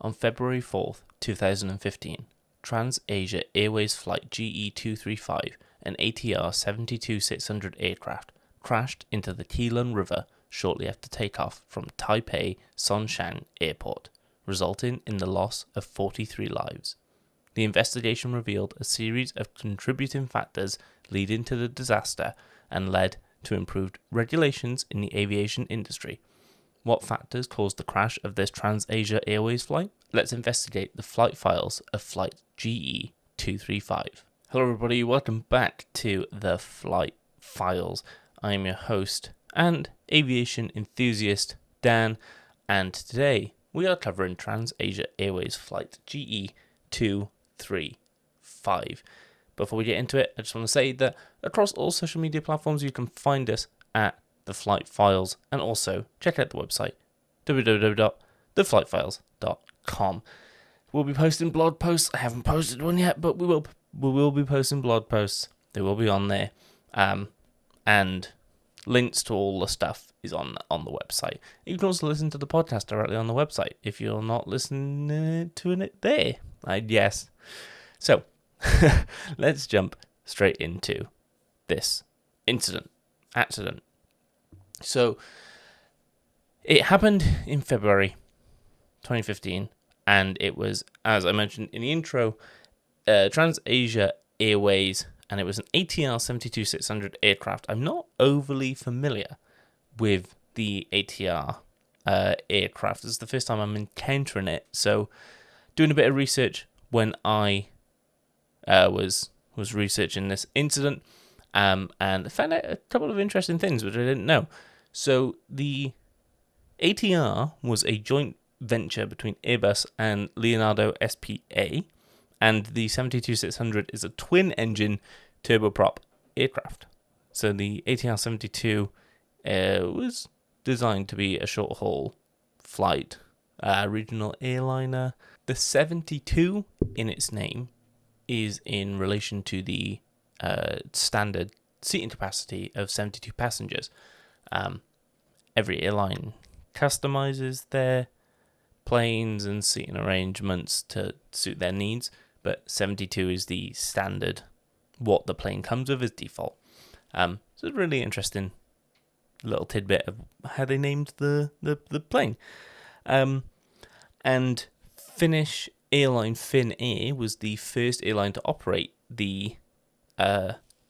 On February 4th, 2015, TransAsia Airways Flight GE235, an ATR 72-600 aircraft, crashed into the Keelung River shortly after takeoff from Taipei Songshan Airport, resulting in the loss of 43 lives. The investigation revealed a series of contributing factors leading to the disaster and led to improved regulations in the aviation industry. What factors caused the crash of this TransAsia Airways flight? Let's investigate the flight files of Flight GE235. Hello everybody, welcome back to the Flight Files. I am your host and aviation enthusiast, Dan, and today we are covering TransAsia Airways Flight GE235. Before we get into it, I just want to say that across all social media platforms you can find us at The Flight Files, and also check out the website www.theflightfiles.com. We'll be posting blog posts. I haven't posted one yet, but we will be posting blog posts. They will be on there, and links to all the stuff is on the website. You can also listen to the podcast directly on the website if you're not listening to it there, I guess. So let's jump straight into this accident. So it happened in February 2015, and it was, as I mentioned in the intro, TransAsia Airways, and it was an ATR 72-600 aircraft. I'm not overly familiar with the ATR aircraft. This is the first time I'm encountering it, so doing a bit of research when I was researching this incident, and I found out a couple of interesting things which I didn't know. So the ATR was a joint venture between Airbus and Leonardo SPA, and the 72-600 is a twin-engine turboprop aircraft. So the ATR 72 was designed to be a short-haul flight regional airliner. The 72 in its name is in relation to the standard seating capacity of 72 passengers. Every airline customizes their planes and seating arrangements to suit their needs, but 72 is the standard, what the plane comes with as default. So it's a really interesting little tidbit of how they named the plane. And Finnish airline Finnair was the first airline to operate the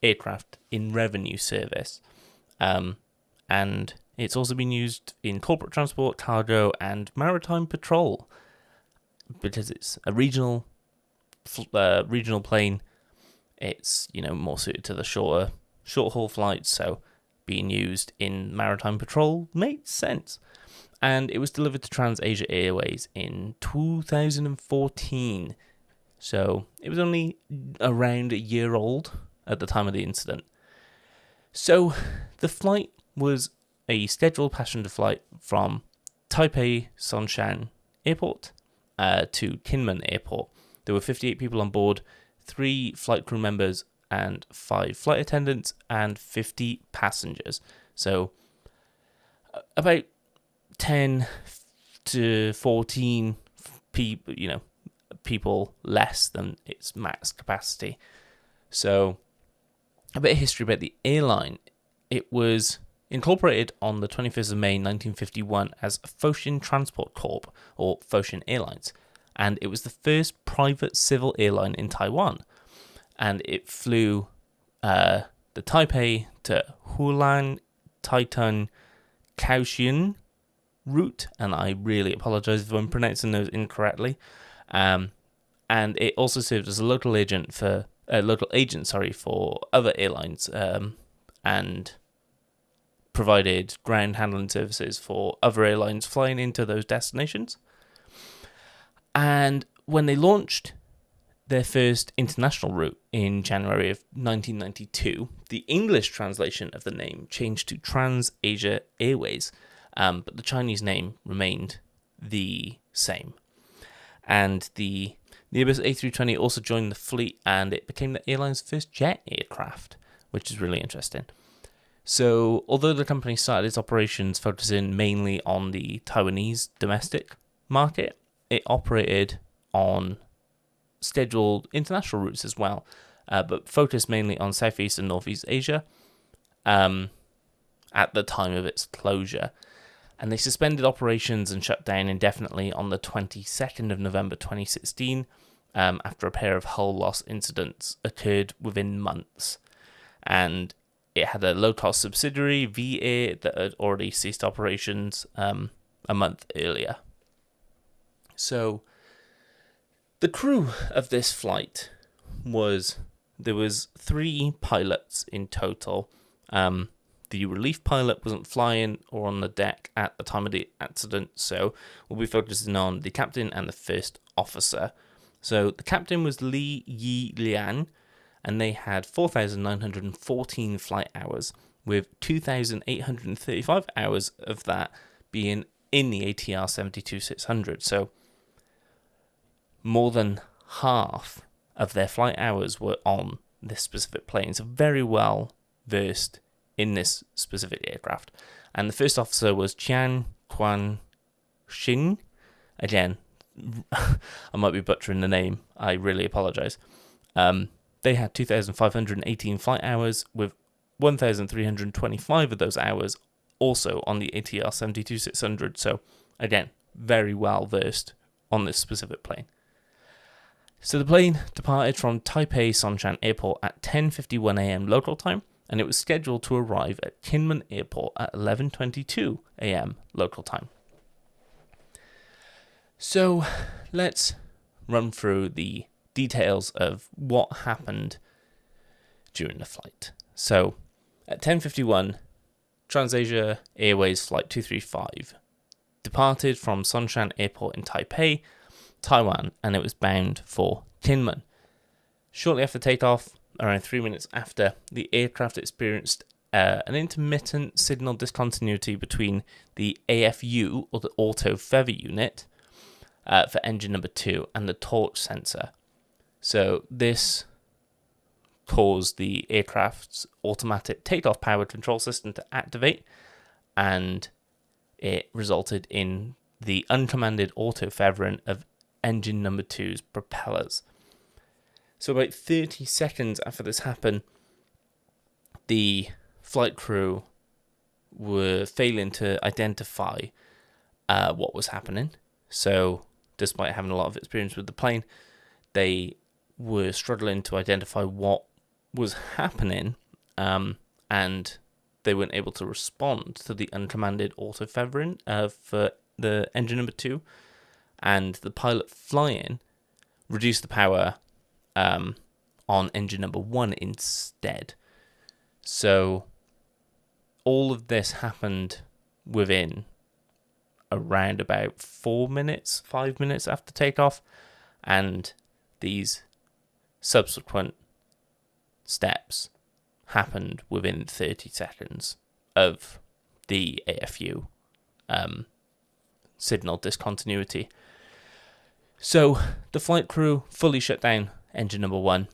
aircraft in revenue service. And it's also been used in corporate transport, cargo, and maritime patrol. Because it's a regional plane, it's more suited to the short haul flights. So being used in maritime patrol makes sense. And it was delivered to TransAsia Airways in 2014. So it was only around a year old at the time of the incident. So the flight was a scheduled passenger flight from Taipei Songshan Airport to Kinmen Airport. There were 58 people on board, 3 flight crew members and 5 flight attendants, and 50 passengers. So about 10 to 14 people less than its max capacity. So a bit of history about the airline. It was incorporated on the 25th of May 1951 as Foshin Transport Corp, or Foshin Airlines, and it was the first private civil airline in Taiwan. And it flew the Taipei to Hulan, Taitung, Kaohsiung route, and I really apologize if I'm pronouncing those incorrectly. And it also served as a local agent for other airlines, and provided ground handling services for other airlines flying into those destinations. And when they launched their first international route in January of 1992, the English translation of the name changed to TransAsia Airways, but the Chinese name remained the same. And the Airbus A320 also joined the fleet, and it became the airline's first jet aircraft, which is really interesting. So, although the company started its operations focusing mainly on the Taiwanese domestic market, it operated on scheduled international routes as well, but focused mainly on Southeast and Northeast Asia at the time of its closure. And they suspended operations and shut down indefinitely on the 22nd of November 2016 after a pair of hull loss incidents occurred within months. And it had a low-cost subsidiary, VA, that had already ceased operations a month earlier. So the crew of this flight there was 3 pilots in total. The relief pilot wasn't flying or on the deck at the time of the accident, so we'll be focusing on the captain and the first officer. So the captain was Li Yi Lian, and they had 4,914 flight hours, with 2,835 hours of that being in the ATR 72-600. So more than half of their flight hours were on this specific plane. So very well versed in this specific aircraft. And the first officer was Qian Quan Xin. Again, I might be butchering the name. I really apologize. They had 2,518 flight hours, with 1,325 of those hours also on the ATR 72-600. So again, very well versed on this specific plane. So the plane departed from Taipei Songshan Airport at 10:51 a.m. local time, and it was scheduled to arrive at Kinmen Airport at 11:22 a.m. local time. So let's run through the details of what happened during the flight. So at 10:51, TransAsia Airways Flight 235 departed from Songshan Airport in Taipei, Taiwan, and it was bound for Kinmen. Shortly after takeoff, around 3 minutes after, the aircraft experienced an intermittent signal discontinuity between the AFU, or the auto feather unit, for engine number 2, and the torch sensor. So this caused the aircraft's automatic takeoff power control system to activate, and it resulted in the uncommanded auto feathering of engine number 2's propellers. So about 30 seconds after this happened, the flight crew were failing to identify what was happening. So despite having a lot of experience with the plane, they were struggling to identify what was happening, and they weren't able to respond to the uncommanded auto feathering for the engine number 2, and the pilot flying reduced the power on engine number 1 instead. So all of this happened within around about 5 minutes after takeoff, and these subsequent steps happened within 30 seconds of the AFU signal discontinuity. So the flight crew fully shut down engine number 1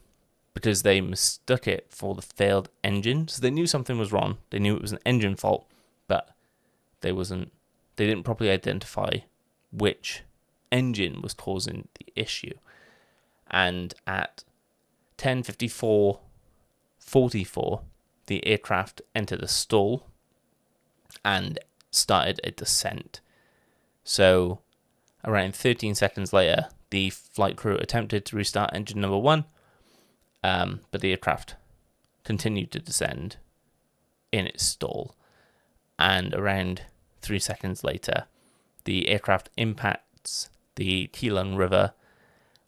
because they mistook it for the failed engine. So they knew something was wrong. They knew it was an engine fault, but they didn't properly identify which engine was causing the issue. And at 10:54:44, the aircraft entered a stall and started a descent. So around 13 seconds later, the flight crew attempted to restart engine number 1, but the aircraft continued to descend in its stall. And around 3 seconds later, the aircraft impacts the Keelung River,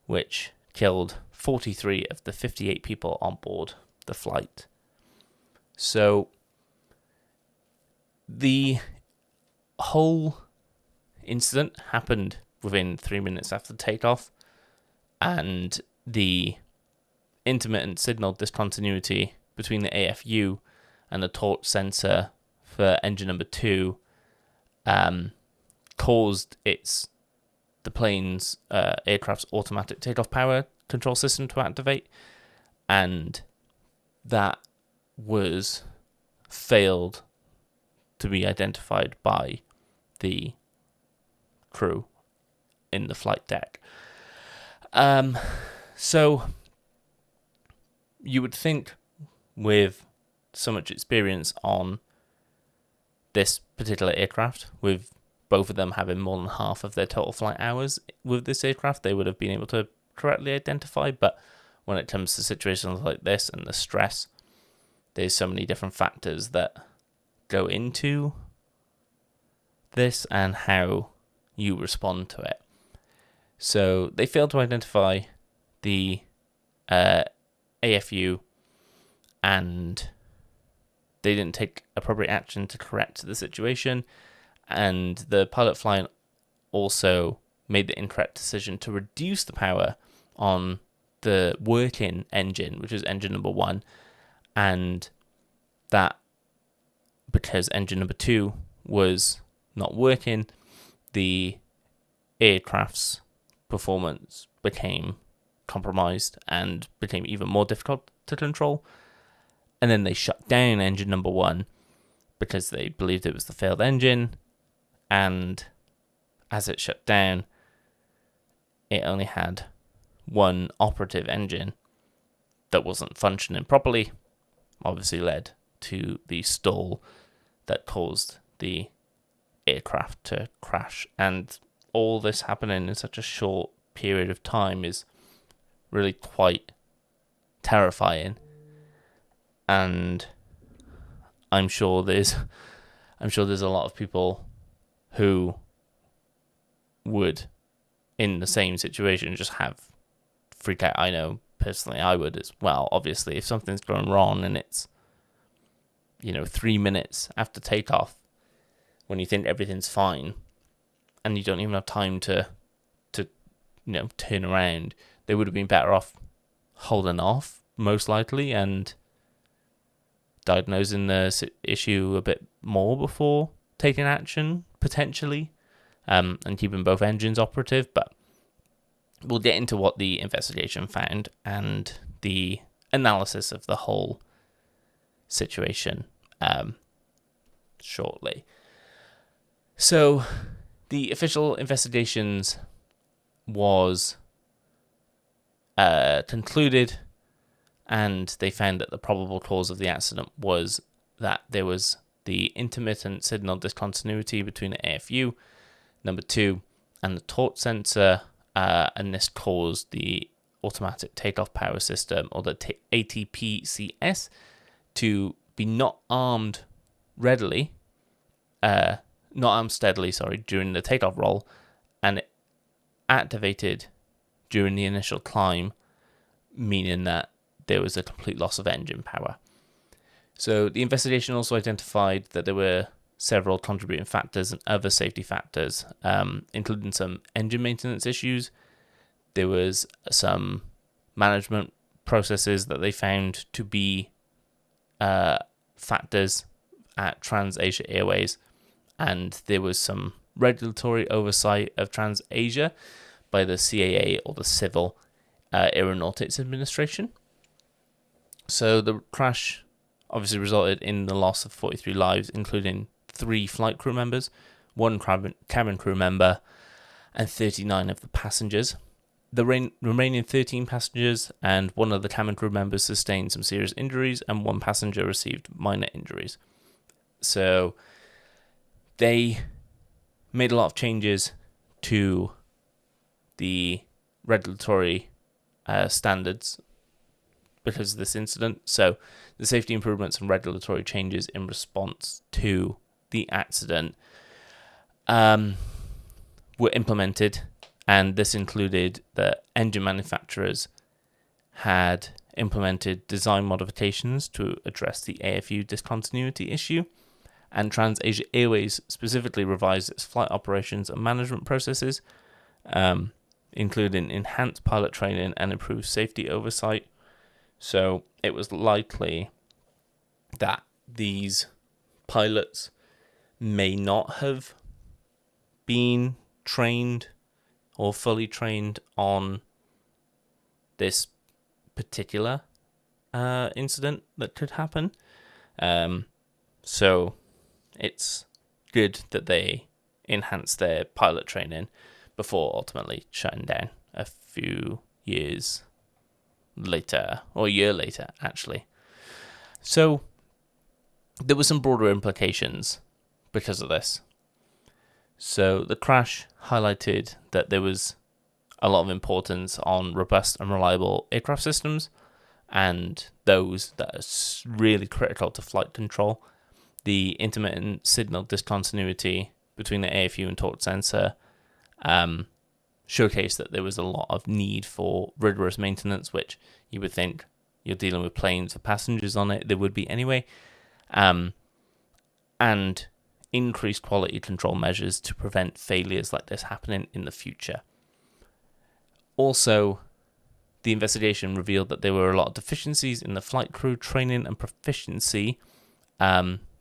which killed 43 of the 58 people on board the flight. So the whole incident happened within 3 minutes after takeoff, and the intermittent signal discontinuity between the AFU and the torch sensor for engine number 2 caused the plane's aircraft's automatic takeoff power control system to activate, and that was failed to be identified by the crew in the flight deck. So you would think, with so much experience on this particular aircraft, with both of them having more than half of their total flight hours with this aircraft, they would have been able to correctly identify. But when it comes to situations like this and the stress, there's so many different factors that go into this and how you respond to it. So they failed to identify the AFU, and they didn't take appropriate action to correct the situation. And the pilot flying also made the incorrect decision to reduce the power on the working engine, which is engine number 1, and that, because engine number 2 was not working, the aircraft's performance became compromised and became even more difficult to control. And then they shut down engine number 1 because they believed it was the failed engine. And as it shut down, it only had one operative engine that wasn't functioning properly, obviously led to the stall that caused the aircraft to crash. And all this happening in such a short period of time is really quite terrifying. And I'm sure there's a lot of people who would, in the same situation, just have freak out. I know personally I would as well. Obviously, if something's going wrong and it's 3 minutes after takeoff, when you think everything's fine, and you don't even have time to turn around, they would have been better off holding off, most likely, and diagnosing the issue a bit more before taking action, potentially, and keeping both engines operative. But we'll get into what the investigation found and the analysis of the whole situation shortly. So the official investigations was concluded, and they found that the probable cause of the accident was that there was the intermittent signal discontinuity between the AFU number 2 and the torque sensor, and this caused the automatic takeoff power system, or the ATPCS, to be not armed steadily, during the takeoff roll, and it activated during the initial climb, meaning that there was a complete loss of engine power. So the investigation also identified that there were several contributing factors and other safety factors, including some engine maintenance issues. There was some management processes that they found to be factors at TransAsia Airways, and there was some regulatory oversight of TransAsia by the CAA, or the Civil Aeronautics Administration. So the crash obviously resulted in the loss of 43 lives, including 3 flight crew members, 1 cabin crew member, and 39 of the passengers. The remaining 13 passengers and 1 of the cabin crew members sustained some serious injuries, and 1 passenger received minor injuries. So they made a lot of changes to the regulatory standards because of this incident. So the safety improvements and regulatory changes in response to the accident were implemented, and this included that engine manufacturers had implemented design modifications to address the AFU discontinuity issue, and TransAsia Airways specifically revised its flight operations and management processes, including enhanced pilot training and improved safety oversight. So it was likely that these pilots may not have been trained or fully trained on this particular incident that could happen. So it's good that they enhanced their pilot training, before ultimately shutting down a few years later, or a year later, actually. So there were some broader implications because of this. So the crash highlighted that there was a lot of importance on robust and reliable aircraft systems, and those that are really critical to flight control. The intermittent signal discontinuity between the AFU and torque sensor showcased that there was a lot of need for rigorous maintenance, which you would think you're dealing with planes with passengers on it, there would be anyway, and increased quality control measures to prevent failures like this happening in the future. Also, the investigation revealed that there were a lot of deficiencies in the flight crew training and proficiency,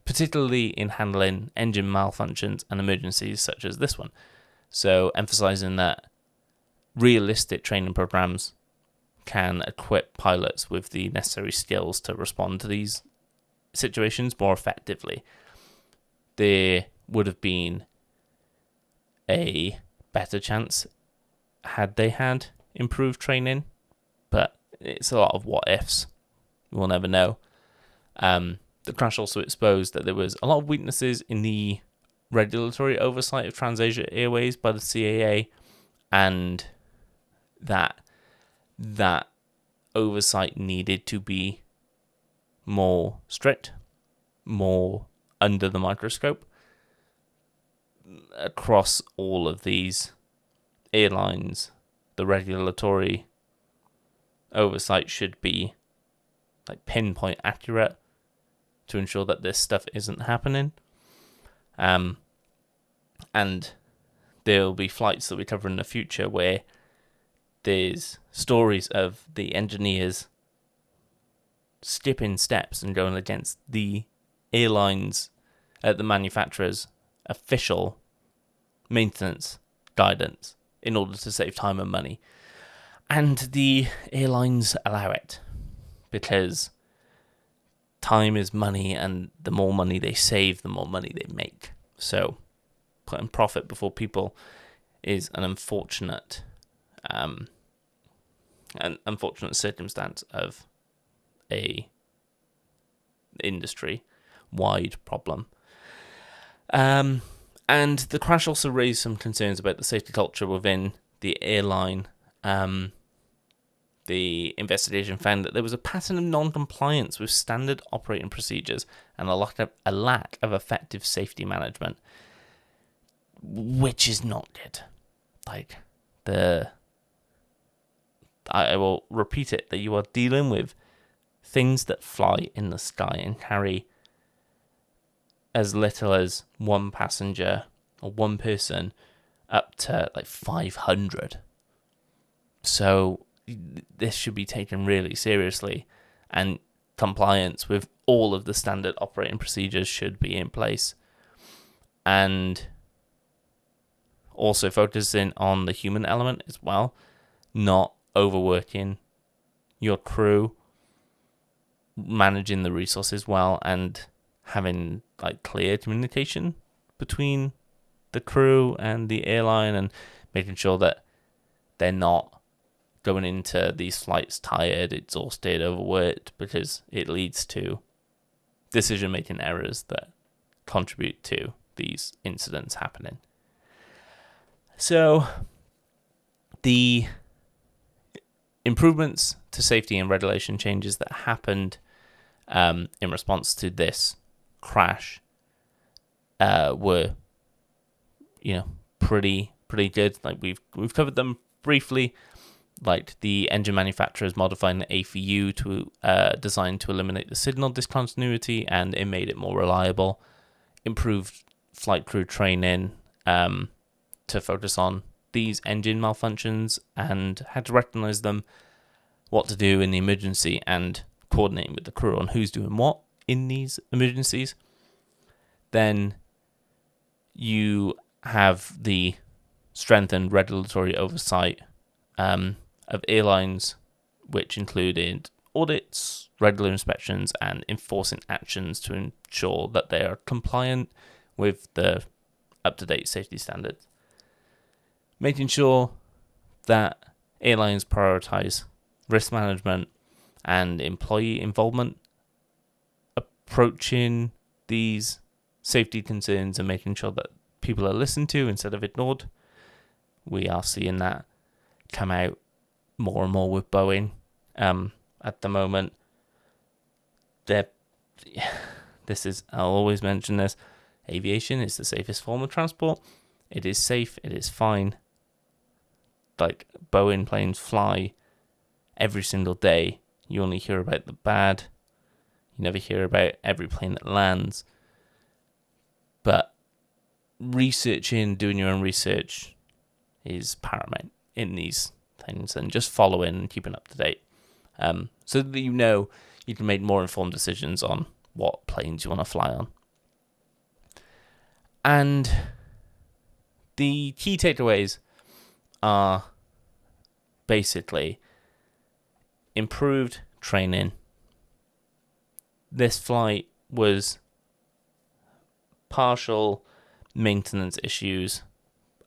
particularly in handling engine malfunctions and emergencies such as this one. So, emphasizing that realistic training programs can equip pilots with the necessary skills to respond to these situations more effectively. There would have been a better chance had they had improved training, but it's a lot of what ifs. We'll never know. The crash also exposed that there was a lot of weaknesses in the regulatory oversight of TransAsia Airways by the CAA, and that oversight needed to be more strict, more under the microscope across all of these airlines. The regulatory oversight should be like pinpoint accurate to ensure that this stuff isn't happening. And there'll be flights that we cover in the future where there's stories of the engineers skipping steps and going against the airlines at the manufacturer's official maintenance guidance in order to save time and money. And the airlines allow it because time is money, and the more money they save, the more money they make. So putting profit before people is an unfortunate circumstance of a industry-wide problem. And the crash also raised some concerns about the safety culture within the airline. The investigation found that there was a pattern of non-compliance with standard operating procedures and a lack of effective safety management, which is not good. I will repeat it, that you are dealing with things that fly in the sky and carry as little as one passenger or one person up to 500. So this should be taken really seriously, and compliance with all of the standard operating procedures should be in place. And also focusing on the human element as well, not overworking your crew, managing the resources well, and having clear communication between the crew and the airline, and making sure that they're not going into these flights tired, exhausted, overworked, because it leads to decision-making errors that contribute to these incidents happening. So the improvements to safety and regulation changes that happened in response to this crash were, pretty good. We've covered them briefly. The engine manufacturers modifying the AFU to designed to eliminate the signal discontinuity, and it made it more reliable. Improved flight crew training to focus on these engine malfunctions and how to recognize them, what to do in the emergency, and coordinating with the crew on who's doing what in these emergencies. Then you have the strengthened regulatory oversight of airlines, which included audits, regular inspections, and enforcing actions to ensure that they are compliant with the up-to-date safety standards. making sure that airlines prioritize risk management and employee involvement, approaching these safety concerns and making sure that people are listened to instead of ignored. We are seeing that come out more and more with Boeing at the moment. I'll always mention this, aviation is the safest form of transport. It is safe, it is fine. Like, Boeing planes fly every single day. You only hear about the bad. You never hear about every plane that lands. But doing your own research is paramount in these things, and just following and keeping up to date, so that you can make more informed decisions on what planes you want to fly on. And the key takeaways are basically improved training. This flight was partial maintenance issues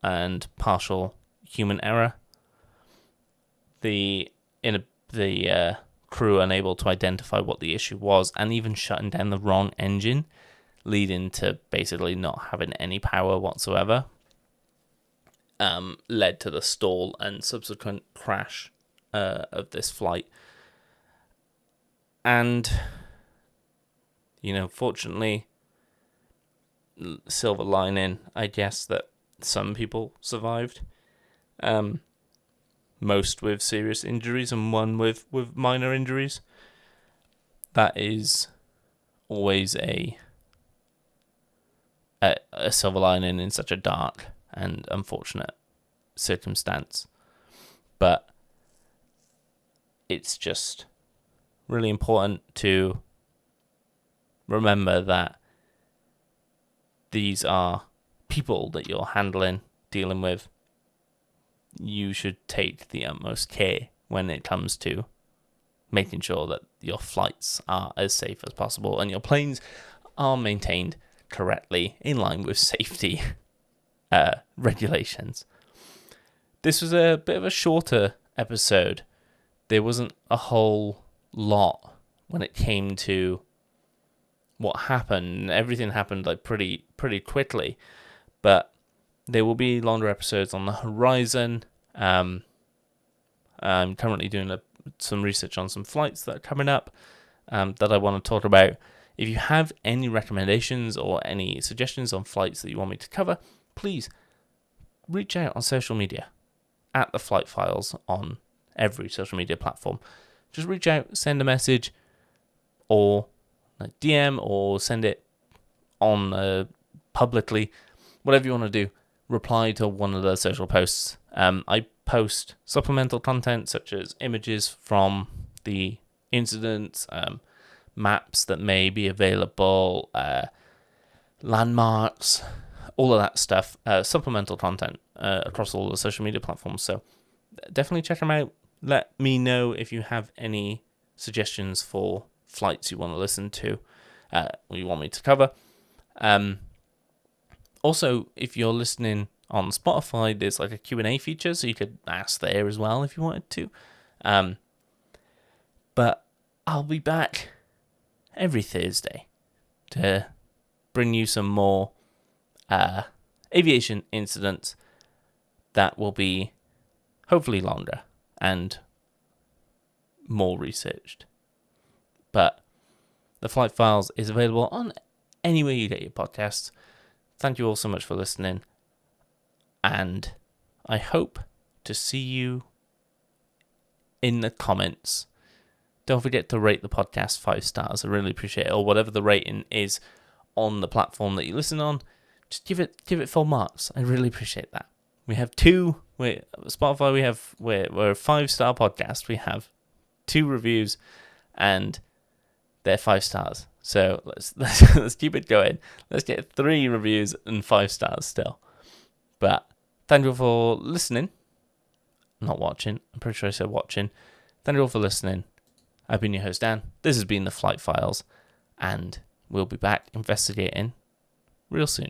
and partial human error. The crew unable to identify what the issue was, and even shutting down the wrong engine, leading to basically not having any power whatsoever, led to the stall and subsequent crash of this flight. And, fortunately, silver lining, I guess, that some people survived. Most with serious injuries and one with minor injuries. That is always a silver lining in such a dark and unfortunate circumstance. But it's just really important to remember that these are people that you're dealing with. You should take the utmost care when it comes to making sure that your flights are as safe as possible and your planes are maintained correctly in line with safety regulations. This was a bit of a shorter episode. There wasn't a whole lot when it came to what happened. Everything happened like pretty quickly, but there will be longer episodes on the horizon. I'm currently doing some research on some flights that are coming up that I want to talk about. If you have any recommendations or any suggestions on flights that you want me to cover, please reach out on social media at the Flight Files on every social media platform. Just reach out, send a message, or a DM, or send it on publicly, whatever you want to do. Reply to one of the social posts. I post supplemental content such as images from the incident, maps that may be available, landmarks, all of that stuff, supplemental content across all the social media platforms. So definitely check them out. Let me know if you have any suggestions for flights you want to listen to, or you want me to cover. Also, if you're listening on Spotify, there's like a Q&A feature, so you could ask there as well if you wanted to. But I'll be back every Thursday to bring you some more aviation incidents that will be hopefully longer and more researched. But the Flight Files is available on anywhere you get your podcasts. Thank you all so much for listening, and I hope to see you in the comments. Don't forget to rate the podcast 5 stars. I really appreciate it, or whatever the rating is on the platform that you listen on. Just give it full marks. I really appreciate that. We have Spotify. We're a 5-star podcast. We have 2 reviews, and they're 5 stars. So let's keep it going. Let's get 3 reviews and 5 stars still. But thank you for listening. Not watching. I'm pretty sure I said watching. Thank you all for listening. I've been your host, Dan. This has been the Flight Files, and we'll be back investigating real soon.